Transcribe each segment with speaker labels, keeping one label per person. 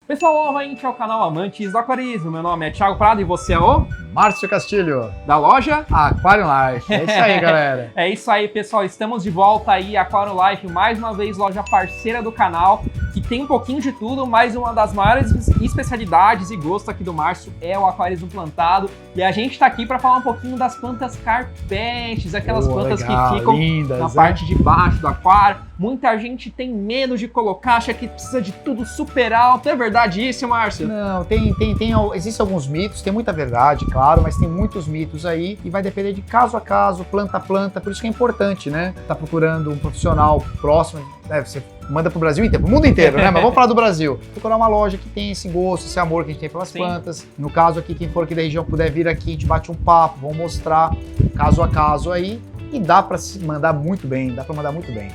Speaker 1: Pessoal, novamente ao canal Amantes do Aquarismo. Meu nome é Thiago Prado e você é o
Speaker 2: Márcio Castilho,
Speaker 1: da loja
Speaker 2: Aquarium Life. É isso aí, galera.
Speaker 1: É isso aí, pessoal. Estamos de volta aí, Aquarium Life, mais uma vez loja parceira do canal, que tem um pouquinho de tudo, mas uma das maiores especialidades e gosto aqui do Márcio é o aquarismo plantado. E a gente tá aqui para falar um pouquinho das plantas carpetes, aquelas plantas
Speaker 2: legal,
Speaker 1: que ficam
Speaker 2: lindas,
Speaker 1: na parte de baixo do aquário. Muita gente tem medo de colocar, acha que precisa de tudo super alto. É verdade isso, Márcio?
Speaker 2: Não, existem alguns mitos, tem muita verdade, claro, mas tem muitos mitos aí e vai depender de caso a caso, planta a planta, por isso que é importante, né? Tá procurando um profissional próximo, né? Você manda pro Brasil inteiro, pro mundo inteiro, né? Mas vamos falar do Brasil. Procurar uma loja que tem esse gosto, esse amor que a gente tem pelas plantas. No caso aqui, quem for aqui da região puder vir aqui, a gente bate um papo, vamos mostrar caso a caso aí. E dá para se mandar muito bem,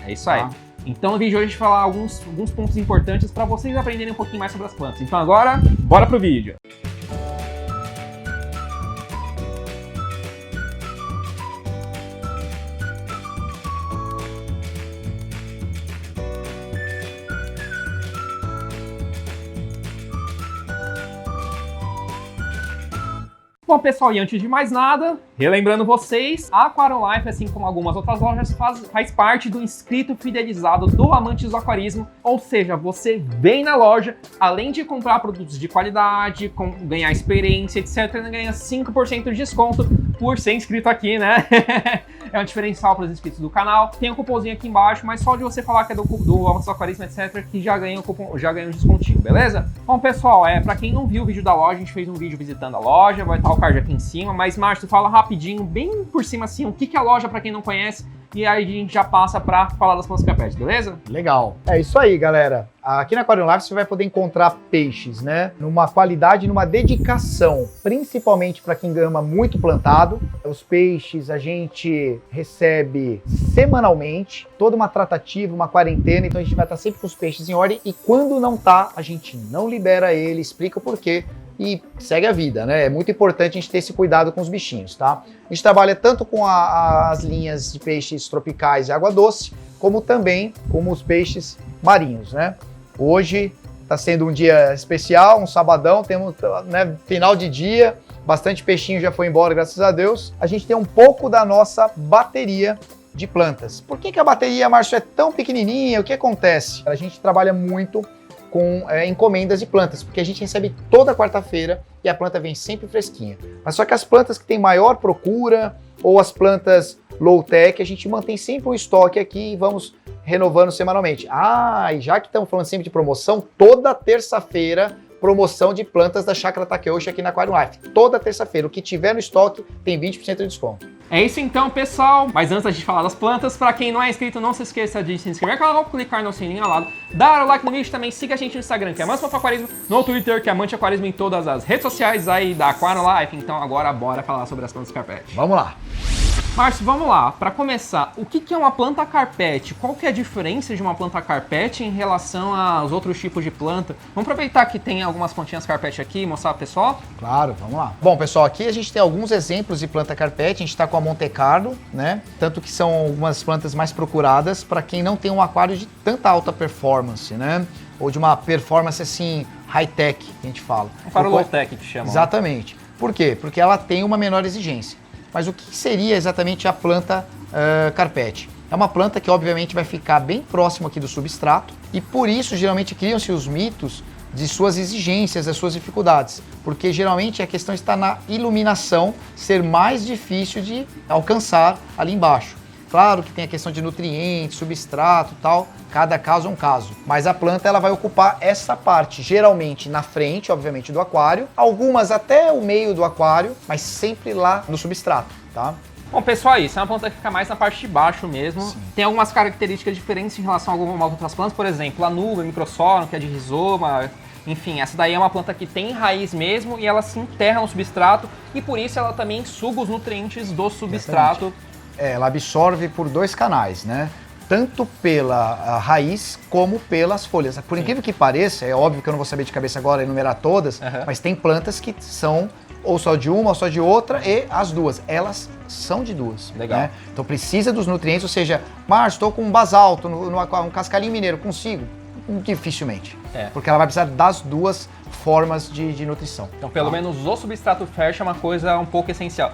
Speaker 1: É isso aí. Tá? Então no vídeo de hoje a gente vai falar alguns pontos importantes para vocês aprenderem um pouquinho mais sobre as plantas. Então agora, bora pro vídeo. Bom, pessoal, e antes de mais nada, relembrando vocês, a Aquarium Life, assim como algumas outras lojas, faz parte do inscrito fidelizado do Amantes do Aquarismo, ou seja, você vem na loja, além de comprar produtos de qualidade, ganhar experiência, etc., ganha 5% de desconto por ser inscrito aqui, né? É um diferencial para os inscritos do canal. Tem um cupomzinho aqui embaixo, mas só de você falar que é do Amantes do Aquarismo, etc., que já ganha um descontinho, beleza? Bom, pessoal, para quem não viu o vídeo da loja, a gente fez um vídeo visitando a loja, vai estar o card aqui em cima, mas Márcio, fala rapidinho, bem por cima assim, o que é a loja para quem não conhece, e aí a gente já passa para falar das plantas carpetes, beleza?
Speaker 2: Legal. É isso aí, galera. Aqui na Aquarium Life você vai poder encontrar peixes, né? Numa qualidade, numa dedicação, principalmente para quem ama muito plantado. Os peixes a gente recebe semanalmente, toda uma tratativa, uma quarentena, então a gente vai estar sempre com os peixes em ordem e quando não tá, a gente não libera ele, explica o porquê. E segue a vida, né? É muito importante a gente ter esse cuidado com os bichinhos, tá? A gente trabalha tanto com as linhas de peixes tropicais e água doce, como também com os peixes marinhos, né? Hoje está sendo um dia especial, um sabadão, temos, né, final de dia, bastante peixinho já foi embora, graças a Deus. A gente tem um pouco da nossa bateria de plantas. Por que a bateria, Márcio, é tão pequenininha? O que acontece? A gente trabalha muito com encomendas de plantas, porque a gente recebe toda quarta-feira e a planta vem sempre fresquinha. Mas só que as plantas que têm maior procura, ou as plantas low-tech, a gente mantém sempre um estoque aqui e vamos renovando semanalmente. E já que estamos falando sempre de promoção, toda terça-feira, promoção de plantas da Chácara Takeuchi aqui na Aquarium Life. Toda terça-feira, o que tiver no estoque tem 20% de desconto.
Speaker 1: É isso então, pessoal. Mas antes da gente falar das plantas, para quem não é inscrito, não se esqueça de se inscrever no canal, clicar no sininho ao lado, dar o like no vídeo, também siga a gente no Instagram, que é Amante Aquarismo, no Twitter, que é Amante Aquarismo, em todas as redes sociais aí da Aquarium Life. Então agora bora falar sobre as plantas carpete.
Speaker 2: Vamos lá.
Speaker 1: Márcio, vamos lá. Para começar, o que é uma planta carpete? Qual que é a diferença de uma planta carpete em relação aos outros tipos de planta? Vamos aproveitar que tem algumas plantinhas carpete aqui e mostrar pro pessoal?
Speaker 2: Claro, vamos lá. Bom, pessoal, aqui a gente tem alguns exemplos de planta carpete. A gente está com a Monte Carlo, né? Tanto que são algumas plantas mais procuradas para quem não tem um aquário de tanta alta performance, né? Ou de uma performance assim, high-tech, que a gente fala.
Speaker 1: Um aquário low-tech que chama.
Speaker 2: Exatamente. Por quê? Porque ela tem uma menor exigência. Mas o que seria exatamente a planta carpete? É uma planta que obviamente vai ficar bem próximo aqui do substrato e por isso geralmente criam-se os mitos de suas exigências, das suas dificuldades, porque geralmente a questão está na iluminação ser mais difícil de alcançar ali embaixo. Claro que tem a questão de nutrientes, substrato e tal, cada caso é um caso. Mas a planta ela vai ocupar essa parte, geralmente na frente, obviamente, do aquário. Algumas até o meio do aquário, mas sempre lá no substrato, tá?
Speaker 1: Bom, pessoal, isso é uma planta que fica mais na parte de baixo mesmo. Sim. Tem algumas características diferentes em relação a algumas outras plantas. Por exemplo, a nuvem, microsorum, que é de rizoma. Enfim, essa daí é uma planta que tem raiz mesmo e ela se enterra no substrato. E por isso ela também suga os nutrientes do substrato.
Speaker 2: Exatamente. Ela absorve por dois canais, né? Tanto pela raiz como pelas folhas. Por incrível que pareça, é óbvio que eu não vou saber de cabeça agora enumerar todas, mas tem plantas que são ou só de uma ou só de outra e as duas. Elas são de duas.
Speaker 1: Legal.
Speaker 2: Né? Então precisa dos nutrientes, ou seja, Márcio, estou com um basalto, um cascalhinho mineiro, consigo? Dificilmente.
Speaker 1: É.
Speaker 2: Porque ela vai precisar das duas formas de nutrição.
Speaker 1: Então, pelo menos o substrato fértil é uma coisa um pouco essencial.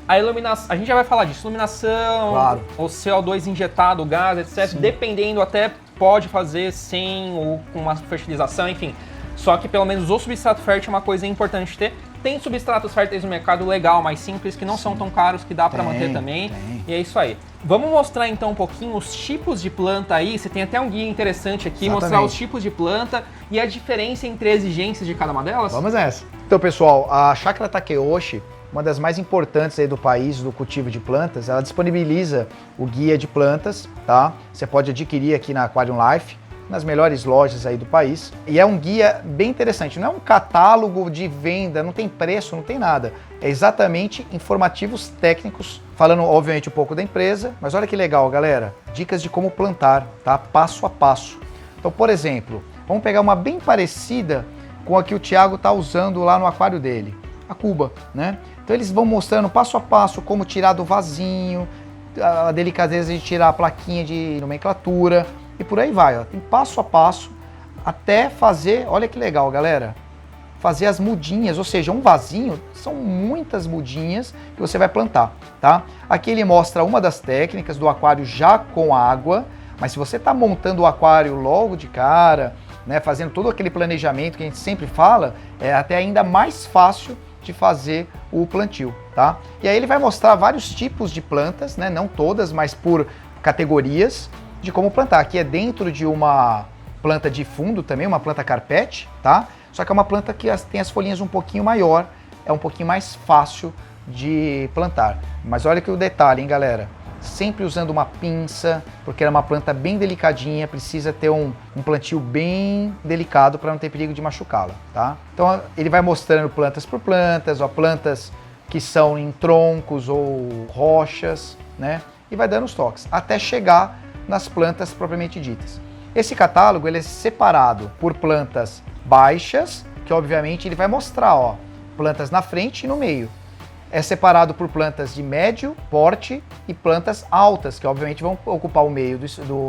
Speaker 1: A iluminação, a gente já vai falar disso, iluminação,
Speaker 2: Claro.
Speaker 1: o CO2 injetado, o gás, etc.
Speaker 2: Sim.
Speaker 1: Dependendo, até pode fazer sem ou com uma fertilização, enfim. Só que pelo menos o substrato fértil é uma coisa importante ter. Tem substratos férteis no mercado legal, mais simples, que não são tão caros, que dá para manter também.
Speaker 2: Tem.
Speaker 1: E é isso aí. Vamos mostrar então um pouquinho os tipos de planta aí. Você tem até um guia interessante aqui,
Speaker 2: Exatamente.
Speaker 1: mostrar os tipos de planta e a diferença entre exigências de cada uma delas.
Speaker 2: Vamos nessa. Então, pessoal, a Chácara Takeoshi, uma das mais importantes aí do país do cultivo de plantas, ela disponibiliza o guia de plantas, tá? Você pode adquirir aqui na Aquarium Life, nas melhores lojas aí do país. E é um guia bem interessante, não é um catálogo de venda, não tem preço, não tem nada. É exatamente informativos técnicos, falando obviamente um pouco da empresa, mas olha que legal, galera. Dicas de como plantar, tá? Passo a passo. Então, por exemplo, vamos pegar uma bem parecida com a que o Thiago está usando lá no aquário dele, a cuba, né? Então eles vão mostrando passo a passo como tirar do vasinho, a delicadeza de tirar a plaquinha de nomenclatura e por aí vai, ó. Tem passo a passo até fazer, olha que legal, galera, fazer as mudinhas, ou seja, um vasinho são muitas mudinhas que você vai plantar, tá? Aqui ele mostra uma das técnicas do aquário já com água, mas se você está montando o aquário logo de cara, né, fazendo todo aquele planejamento que a gente sempre fala, é até ainda mais fácil de fazer o plantio, tá? E aí ele vai mostrar vários tipos de plantas, né? Não todas, mas por categorias de como plantar. Aqui é dentro de uma planta de fundo também, uma planta carpete, tá? Só que é uma planta que tem as folhinhas um pouquinho maior, é um pouquinho mais fácil de plantar. Mas olha que o detalhe, hein, galera? Sempre usando uma pinça, porque é uma planta bem delicadinha, precisa ter um plantio bem delicado para não ter perigo de machucá-la, tá? Então ele vai mostrando plantas por plantas, ó, plantas que são em troncos ou rochas, né? E vai dando os toques, até chegar nas plantas propriamente ditas. Esse catálogo ele é separado por plantas baixas, que obviamente ele vai mostrar, ó, plantas na frente e no meio. É separado por plantas de médio porte e plantas altas, que obviamente vão ocupar o meio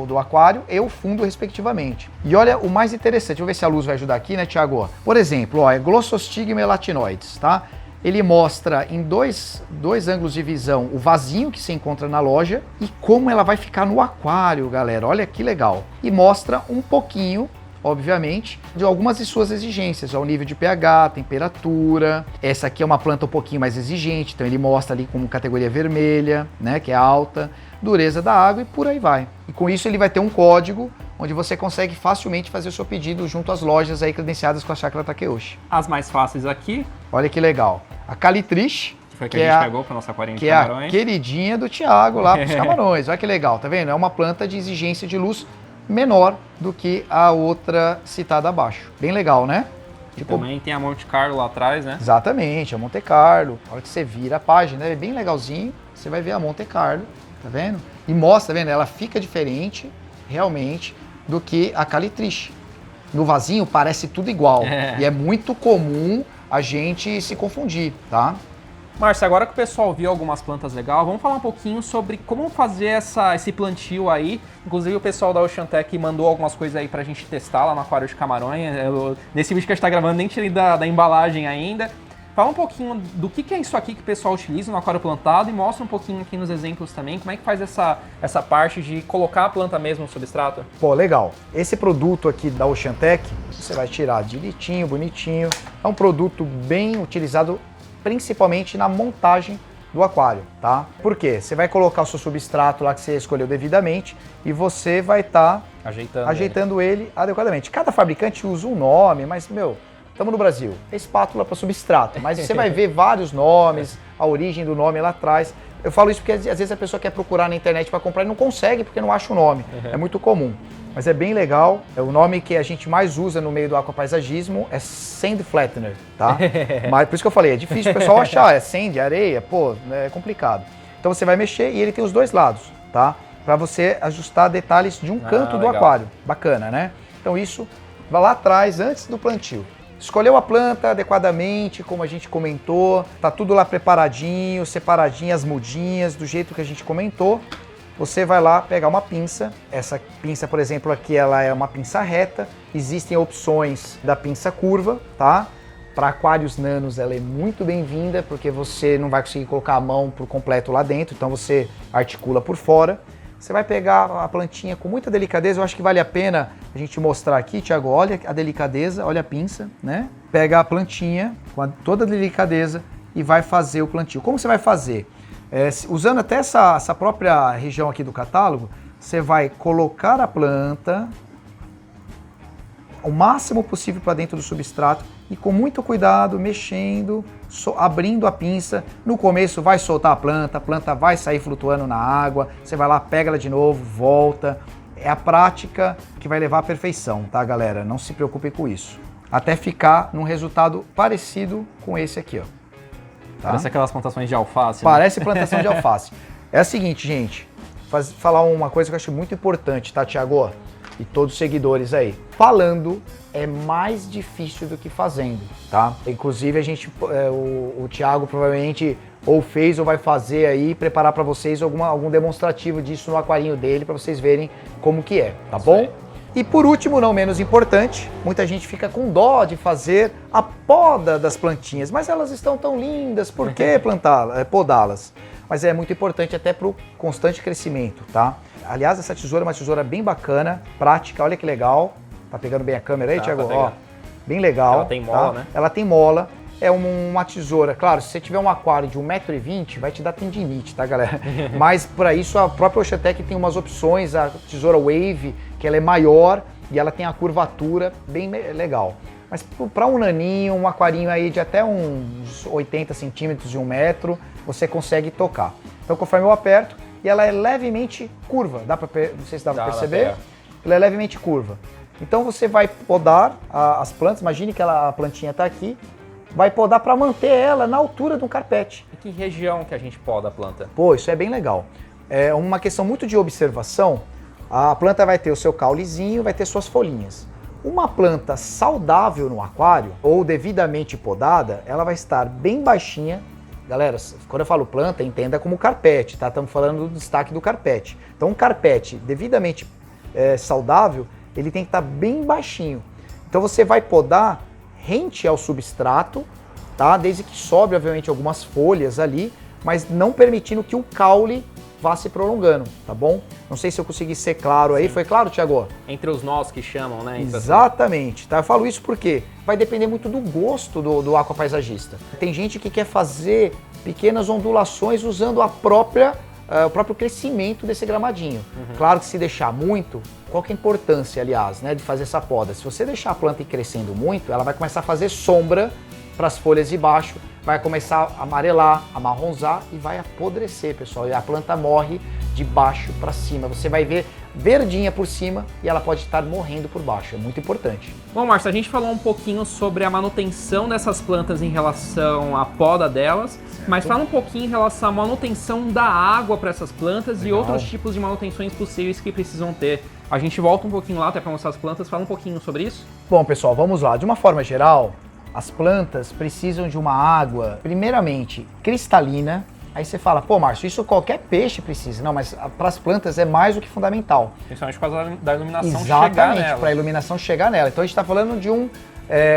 Speaker 2: do aquário e o fundo, respectivamente. E olha o mais interessante, vou ver se a luz vai ajudar aqui, né, Thiago? Por exemplo, ó, é Glossostigma elatinoides, tá? Ele mostra em dois ângulos de visão o vasinho que se encontra na loja e como ela vai ficar no aquário, galera. Olha que legal. E mostra um pouquinho, obviamente, de algumas de suas exigências, o nível de pH, temperatura. Essa aqui é uma planta um pouquinho mais exigente, então ele mostra ali como categoria vermelha, né, que é alta, dureza da água e por aí vai. E com isso ele vai ter um código onde você consegue facilmente fazer o seu pedido junto às lojas aí credenciadas com a Chácara Takeoshi.
Speaker 1: As mais fáceis aqui,
Speaker 2: Olha que legal. A Calitriche,
Speaker 1: que foi que a gente pegou para nossa aquarinho de
Speaker 2: que é a
Speaker 1: camarões.
Speaker 2: queridinha do Thiago lá para os camarões. Olha que legal, tá vendo? É uma planta de exigência de luz menor do que a outra citada abaixo. Bem legal, né?
Speaker 1: E também tem a Monte Carlo lá atrás, né?
Speaker 2: Exatamente, a Monte Carlo. A hora que você vira a página, é bem legalzinho. Você vai ver a Monte Carlo, tá vendo? E mostra, tá vendo? Ela fica diferente, realmente, do que a Calitriche. No vasinho parece tudo igual. E é muito comum a gente se confundir, tá?
Speaker 1: Márcio, agora que o pessoal viu algumas plantas legais, vamos falar um pouquinho sobre como fazer esse plantio aí. Inclusive o pessoal da Oceantec mandou algumas coisas aí pra gente testar lá no aquário de camarões. Nesse vídeo que a gente tá gravando, nem tirei da embalagem ainda. Fala um pouquinho do que é isso aqui que o pessoal utiliza no aquário plantado e mostra um pouquinho aqui nos exemplos também, como é que faz essa parte de colocar a planta mesmo no substrato.
Speaker 2: Pô, legal. Esse produto aqui da Oceantec, você vai tirar direitinho, bonitinho. É um produto bem utilizado principalmente na montagem do aquário, tá? Por quê? Você vai colocar o seu substrato lá que você escolheu devidamente e você vai estar ajeitando ele adequadamente. Cada fabricante usa um nome, mas, meu, estamos no Brasil. É espátula para substrato, mas você vai ver vários nomes, a origem do nome lá atrás. Eu falo isso porque às vezes a pessoa quer procurar na internet para comprar e não consegue porque não acha o nome. É muito comum. Mas é bem legal. É o nome que a gente mais usa no meio do aquapaisagismo é Sand Flattener, tá? Mas por isso que eu falei, é difícil o pessoal achar, é sand, areia, pô, é complicado. Então você vai mexer e ele tem os dois lados, tá? Para você ajustar detalhes de um canto do aquário. Bacana, né? Então isso vai lá atrás, antes do plantio. Escolheu a planta adequadamente, como a gente comentou, tá tudo lá preparadinho, separadinho, as mudinhas, do jeito que a gente comentou. você vai lá pegar uma pinça. Essa pinça, por exemplo, aqui ela é uma pinça reta. Existem opções da pinça curva, tá? Para aquários nanos ela é muito bem-vinda, porque você não vai conseguir colocar a mão por completo lá dentro, então você articula por fora. Você vai pegar a plantinha com muita delicadeza, eu acho que vale a pena a gente mostrar aqui, Thiago, olha a delicadeza, olha a pinça, né? Pega a plantinha com toda a delicadeza e vai fazer o plantio. Como você vai fazer? Usando até essa própria região aqui do catálogo, você vai colocar a planta o máximo possível para dentro do substrato e com muito cuidado, mexendo, abrindo a pinça. No começo vai soltar a planta vai sair flutuando na água, você vai lá, pega ela de novo, volta. É a prática que vai levar à perfeição, tá, galera? Não se preocupe com isso. Até ficar num resultado parecido com esse aqui, ó. Tá?
Speaker 1: Parece aquelas plantações de alface.
Speaker 2: Parece plantação de alface. É o seguinte, gente, falar uma coisa que eu acho muito importante, tá, Thiago? E todos os seguidores aí. Falando é mais difícil do que fazendo, tá? Inclusive o Thiago provavelmente ou fez ou vai fazer aí, preparar para vocês algum demonstrativo disso no aquarinho dele para vocês verem como que é, tá bom? E por último, não menos importante, muita gente fica com dó de fazer a poda das plantinhas, mas elas estão tão lindas, por que podá-las? Mas é muito importante até para o constante crescimento, tá? Aliás, essa tesoura é uma tesoura bem bacana, prática, olha que legal. Tá pegando bem a câmera aí, Thiago? Ó, bem legal.
Speaker 1: Ela tem mola,
Speaker 2: tá?
Speaker 1: né?
Speaker 2: Ela tem mola. É uma tesoura, claro, se você tiver um aquário de 1,20 m, vai te dar tendinite, tá, galera? Mas para isso a própria Oceantec tem umas opções, a tesoura Wave, que ela é maior e ela tem a curvatura bem legal. Mas para um naninho, um aquarinho aí de até uns 80 centímetros de 1 metro, você consegue tocar. Então conforme eu aperto, e ela é levemente curva, não sei se dá para perceber, ela é levemente curva. Então você vai podar as plantas, imagine que a plantinha está aqui, vai podar para manter ela na altura de um carpete.
Speaker 1: E que região que a gente poda a planta?
Speaker 2: Pô, isso é bem legal. É uma questão muito de observação, a planta vai ter o seu caulezinho, vai ter suas folhinhas. Uma planta saudável no aquário, ou devidamente podada, ela vai estar bem baixinha. Galera, quando eu falo planta, entenda como carpete, tá? Estamos falando do destaque do carpete. Então um carpete devidamente saudável, ele tem que estar bem baixinho. Então você vai podar rente ao substrato, tá? Desde que sobre, obviamente, algumas folhas ali, mas não permitindo que o caule vá se prolongando, tá bom? Não sei se eu consegui ser claro aí. Sim. Foi claro, Thiago?
Speaker 1: Entre os nós que chamam, né?
Speaker 2: Exatamente, tá? Eu falo isso porque vai depender muito do gosto do aquapaisagista. Tem gente que quer fazer pequenas ondulações usando o próprio crescimento desse gramadinho. Uhum. Claro que se deixar muito, qual que é a importância, aliás, né, de fazer essa poda? Se você deixar a planta ir crescendo muito, ela vai começar a fazer sombra para as folhas de baixo, vai começar a amarelar, a marronzar e vai apodrecer, pessoal. E a planta morre de baixo para cima. Você vai ver verdinha por cima e ela pode estar morrendo por baixo. É muito importante.
Speaker 1: Bom, Márcio, a gente falou um pouquinho sobre a manutenção dessas plantas em relação à poda delas, certo. Mas fala um pouquinho em relação à manutenção da água para essas plantas. Legal. E outros tipos de manutenções possíveis que precisam ter. A gente volta um pouquinho lá até para mostrar as plantas. Fala um pouquinho sobre isso.
Speaker 2: Bom, pessoal, vamos lá. De uma forma geral, as plantas precisam de uma água, primeiramente, cristalina. Aí você fala, pô, Márcio, isso qualquer peixe precisa. Não, mas para as plantas é mais do que fundamental.
Speaker 1: Principalmente por causa da iluminação chegar nela.
Speaker 2: Exatamente, para a iluminação chegar nela. Então a gente está falando de um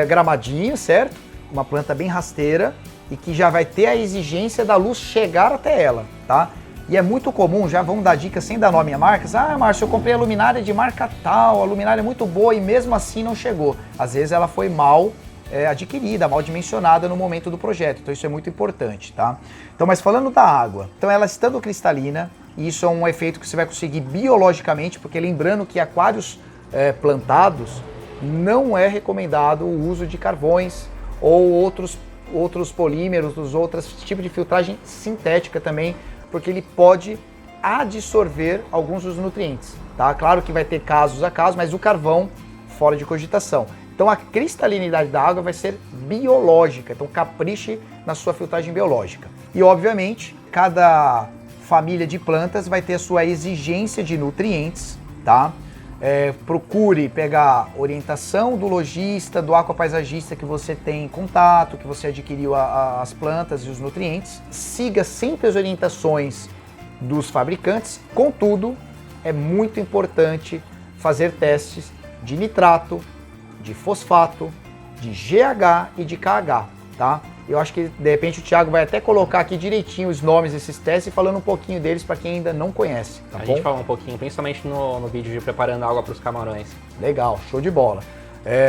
Speaker 2: gramadinho, certo? Uma planta bem rasteira e que já vai ter a exigência da luz chegar até ela, tá? E é muito comum, já vamos dar dicas sem dar nome a marcas. Ah, Márcio, eu comprei a luminária de marca tal, a luminária é muito boa e mesmo assim não chegou. Às vezes ela foi mal adquirida, mal dimensionada no momento do projeto, então isso é muito importante, tá? Então, mas falando da água, então ela estando cristalina, isso é um efeito que você vai conseguir biologicamente, porque lembrando que aquários plantados não é recomendado o uso de carvões ou outros polímeros, outros tipos de filtragem sintética também, porque ele pode adsorver alguns dos nutrientes, tá? Claro que vai ter casos a casos, mas o carvão fora de cogitação. Então a cristalinidade da água vai ser biológica, então capriche na sua filtragem biológica. E obviamente, cada família de plantas vai ter a sua exigência de nutrientes, tá? Procure pegar orientação do lojista, do aquapaisagista que você tem contato, que você adquiriu as plantas e os nutrientes. Siga sempre as orientações dos fabricantes. Contudo, é muito importante fazer testes de nitrato, de fosfato, de GH e de KH, tá? Eu acho que de repente o Thiago vai até colocar aqui direitinho os nomes desses testes e falando um pouquinho deles para quem ainda não conhece, tá bom?
Speaker 1: A gente fala um pouquinho, principalmente no vídeo de preparando água para os camarões.
Speaker 2: Legal, show de bola.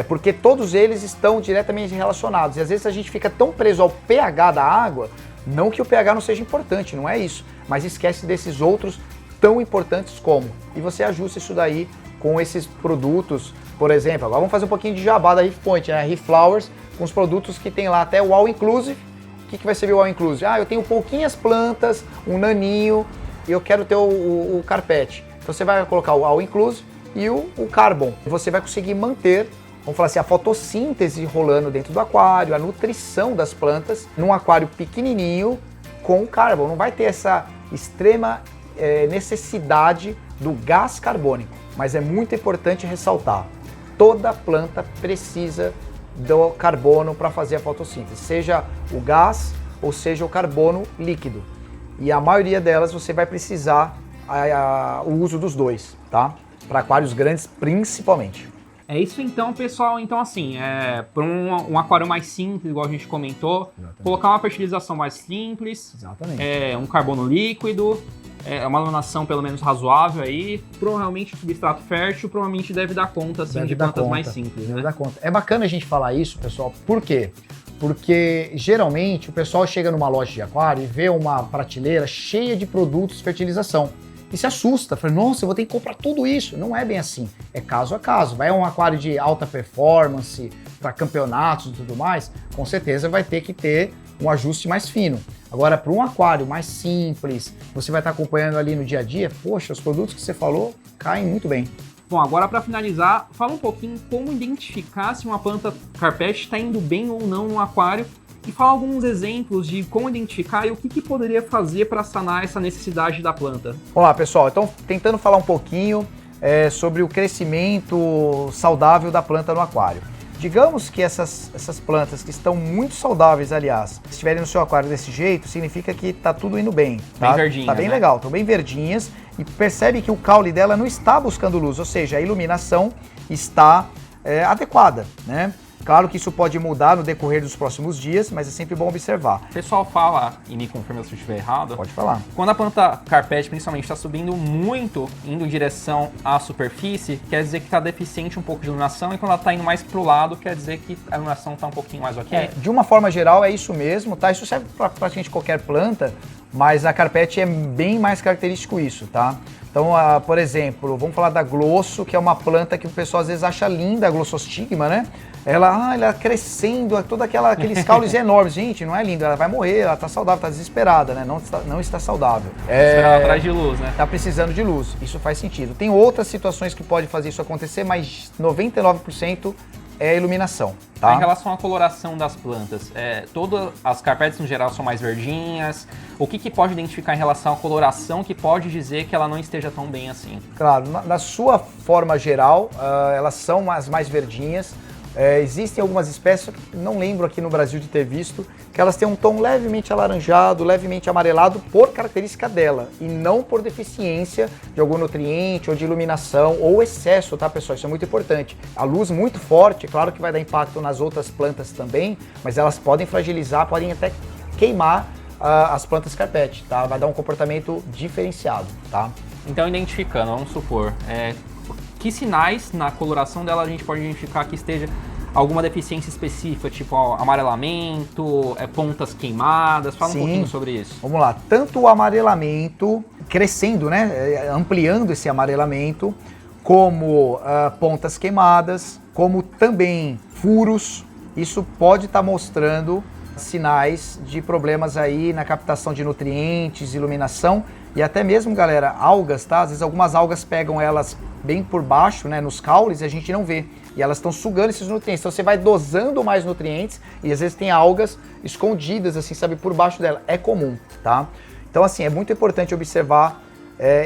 Speaker 2: Porque todos eles estão diretamente relacionados e às vezes a gente fica tão preso ao pH da água, não que o pH não seja importante, não é isso, mas esquece desses outros tão importantes como. E você ajusta isso daí com esses produtos, por exemplo, agora vamos fazer um pouquinho de jabá da Reef Point, né? Reef Flowers, com os produtos que tem lá até o All Inclusive. O que vai servir o All Inclusive? Eu tenho pouquinhas plantas, um naninho, e eu quero ter o carpete. Então você vai colocar o All Inclusive e o Carbon. Você vai conseguir manter, vamos falar assim, a fotossíntese rolando dentro do aquário, a nutrição das plantas, num aquário pequenininho com o Carbon. Não vai ter essa extrema necessidade do gás carbônico, mas é muito importante ressaltar, toda planta precisa do carbono para fazer a fotossíntese, seja o gás ou seja o carbono líquido. E a maioria delas você vai precisar o uso dos dois, tá? Para aquários grandes principalmente.
Speaker 1: É isso então, pessoal. Então, assim, para um aquário mais simples, igual a gente comentou, exatamente, colocar uma fertilização mais simples, exatamente, um carbono líquido, uma iluminação pelo menos razoável aí, provavelmente substrato fértil, provavelmente deve dar conta, assim, de plantas mais simples, né?
Speaker 2: Deve dar conta. É bacana a gente falar isso, pessoal, por quê? Porque geralmente o pessoal chega numa loja de aquário e vê uma prateleira cheia de produtos de fertilização e se assusta, fala, nossa, eu vou ter que comprar tudo isso. Não é bem assim, é caso a caso. Vai a um aquário de alta performance, para campeonatos e tudo mais, com certeza vai ter que ter um ajuste mais fino. Agora, para um aquário mais simples, você vai estar acompanhando ali no dia a dia, poxa, os produtos que você falou caem muito bem.
Speaker 1: Bom, agora para finalizar, fala um pouquinho como identificar se uma planta carpete está indo bem ou não no aquário e fala alguns exemplos de como identificar e o que poderia fazer para sanar essa necessidade da planta.
Speaker 2: Olá, pessoal. Então, tentando falar um pouquinho sobre o crescimento saudável da planta no aquário. Digamos que essas plantas que estão muito saudáveis, aliás, se estiverem no seu aquário desse jeito, significa que está tudo indo bem. Tá?
Speaker 1: Bem verdinhas,
Speaker 2: tá bem, né? Legal, estão bem verdinhas e percebe que o caule dela não está buscando luz, ou seja, a iluminação está adequada, né? Claro que isso pode mudar no decorrer dos próximos dias, mas é sempre bom observar.
Speaker 1: O pessoal fala, e me confirma se eu estiver errado,
Speaker 2: pode falar.
Speaker 1: Quando a planta carpete, principalmente, está subindo muito, indo em direção à superfície, quer dizer que está deficiente um pouco de iluminação, e quando ela está indo mais para o lado, quer dizer que a iluminação está um pouquinho mais ok?
Speaker 2: De uma forma geral é isso mesmo, tá? Isso serve para praticamente qualquer planta, mas a carpete é bem mais característico isso, tá? Então, por exemplo, vamos falar da glosso, que é uma planta que o pessoal às vezes acha linda, a glossostigma, né? Ela crescendo, todos aqueles caules enormes. Gente, não é linda, ela vai morrer, ela tá saudável, tá desesperada, né? Não está saudável.
Speaker 1: Esperando atrás de luz, né?
Speaker 2: Tá precisando de luz, isso faz sentido. Tem outras situações que podem fazer isso acontecer, mas 99% é a iluminação, tá?
Speaker 1: Em relação à coloração das plantas, todas as carpetes no geral são mais verdinhas. O que pode identificar em relação à coloração que pode dizer que ela não esteja tão bem assim?
Speaker 2: Claro, na sua forma geral, elas são as mais verdinhas. Existem algumas espécies, não lembro aqui no Brasil de ter visto, que elas têm um tom levemente alaranjado, levemente amarelado por característica dela e não por deficiência de algum nutriente ou de iluminação ou excesso, tá, pessoal? Isso é muito importante. A luz muito forte, claro que vai dar impacto nas outras plantas também, mas elas podem fragilizar, podem até queimar as plantas carpete, tá? Vai dar um comportamento diferenciado, tá?
Speaker 1: Então, identificando, vamos supor, que sinais na coloração dela a gente pode identificar que esteja alguma deficiência específica, tipo amarelamento, pontas queimadas? Fala um pouquinho sobre isso.
Speaker 2: Vamos lá, tanto o amarelamento crescendo, né, ampliando esse amarelamento, como pontas queimadas, como também furos, isso pode estar mostrando sinais de problemas aí na captação de nutrientes, iluminação e até mesmo, galera, algas, tá? Às vezes algumas algas pegam elas bem por baixo, né, nos caules e a gente não vê. E elas estão sugando esses nutrientes. Então você vai dosando mais nutrientes e às vezes tem algas escondidas, assim, sabe, por baixo dela. É comum, tá? Então, assim, é muito importante observar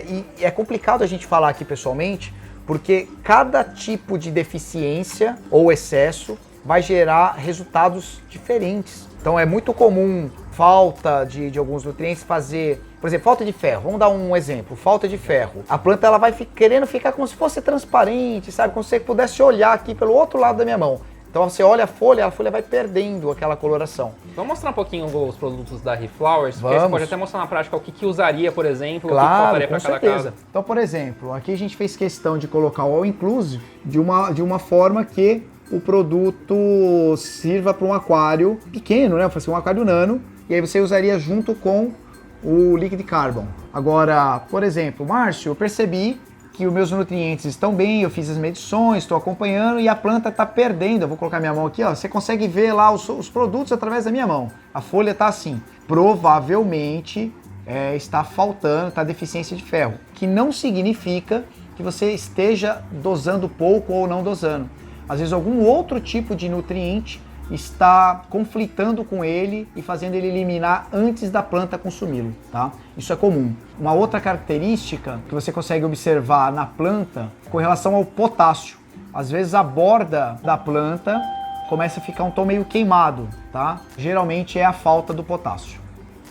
Speaker 2: e é complicado a gente falar aqui pessoalmente, porque cada tipo de deficiência ou excesso vai gerar resultados diferentes. Então é muito comum falta de alguns nutrientes fazer Por exemplo, falta de ferro. Vamos dar um exemplo. Falta de ferro. A planta ela vai querendo ficar como se fosse transparente, sabe? Como se você pudesse olhar aqui pelo outro lado da minha mão. Então você olha a folha vai perdendo aquela coloração.
Speaker 1: Vamos mostrar um pouquinho os produtos da Reflowers?
Speaker 2: Vamos.
Speaker 1: Porque você pode até mostrar na prática o que usaria, por exemplo,
Speaker 2: Claro,
Speaker 1: o que faltaria para cada
Speaker 2: certeza.
Speaker 1: casa.
Speaker 2: Então, por exemplo, aqui a gente fez questão de colocar o All Inclusive de uma forma que o produto sirva para um aquário pequeno, né? Um aquário nano, e aí você usaria junto com o Liquid Carbon. Agora, por exemplo, Márcio, eu percebi que os meus nutrientes estão bem, eu fiz as medições, estou acompanhando e a planta está perdendo. Eu vou colocar minha mão aqui, ó. Você consegue ver lá os produtos através da minha mão. A folha está assim. Provavelmente está faltando, está deficiência de ferro, que não significa que você esteja dosando pouco ou não dosando. Às vezes algum outro tipo de nutriente está conflitando com ele e fazendo ele eliminar antes da planta consumi-lo, tá? Isso é comum. Uma outra característica que você consegue observar na planta com relação ao potássio. Às vezes a borda da planta começa a ficar um tom meio queimado, tá? Geralmente é a falta do potássio.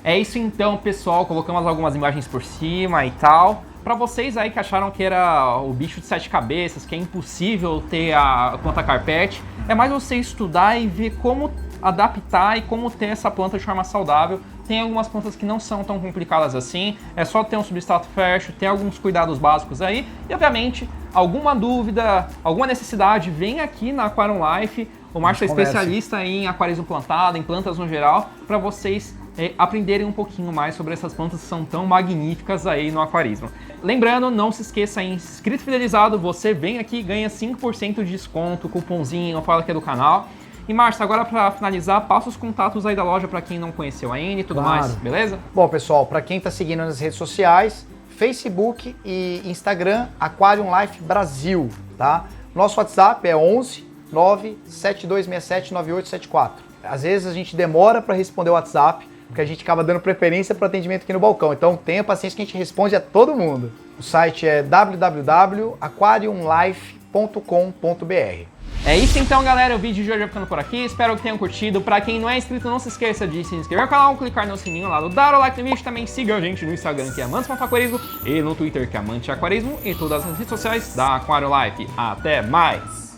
Speaker 1: É isso então, pessoal. Colocamos algumas imagens por cima e tal. Para vocês aí que acharam que era o bicho de 7 cabeças, que é impossível ter a planta carpete, é mais você estudar e ver como adaptar e como ter essa planta de forma saudável. Tem algumas plantas que não são tão complicadas assim, é só ter um substrato fértil, ter alguns cuidados básicos aí. E obviamente, alguma dúvida, alguma necessidade, vem aqui na Aquarium Life. O Márcio é especialista em aquarismo plantado, em plantas no geral, para vocês aprenderem um pouquinho mais sobre essas plantas que são tão magníficas aí no aquarismo. Lembrando, não se esqueça, inscrito fidelizado, você vem aqui e ganha 5% de desconto, cupomzinho, fala que é do canal. E Márcio, agora para finalizar, passa os contatos aí da loja para quem não conheceu ainda e tudo mais, beleza?
Speaker 2: Bom, pessoal, para quem está seguindo nas redes sociais, Facebook e Instagram, Aquarium Life Brasil, tá? Nosso WhatsApp é 11 97267 9874. Às vezes a gente demora para responder o WhatsApp, porque a gente acaba dando preferência para o atendimento aqui no balcão. Então tenha paciência que a gente responde a todo mundo. O site é www.aquariumlife.com.br.
Speaker 1: É isso então, galera. O vídeo de hoje vai ficando por aqui. Espero que tenham curtido. Para quem não é inscrito, não se esqueça de se inscrever no canal, clicar no sininho lá, dar o like no vídeo. Também siga a gente no Instagram, que é amantes.aquarismo, e no Twitter, que é amante aquarismo, e todas as redes sociais da Aquarium Life. Até mais!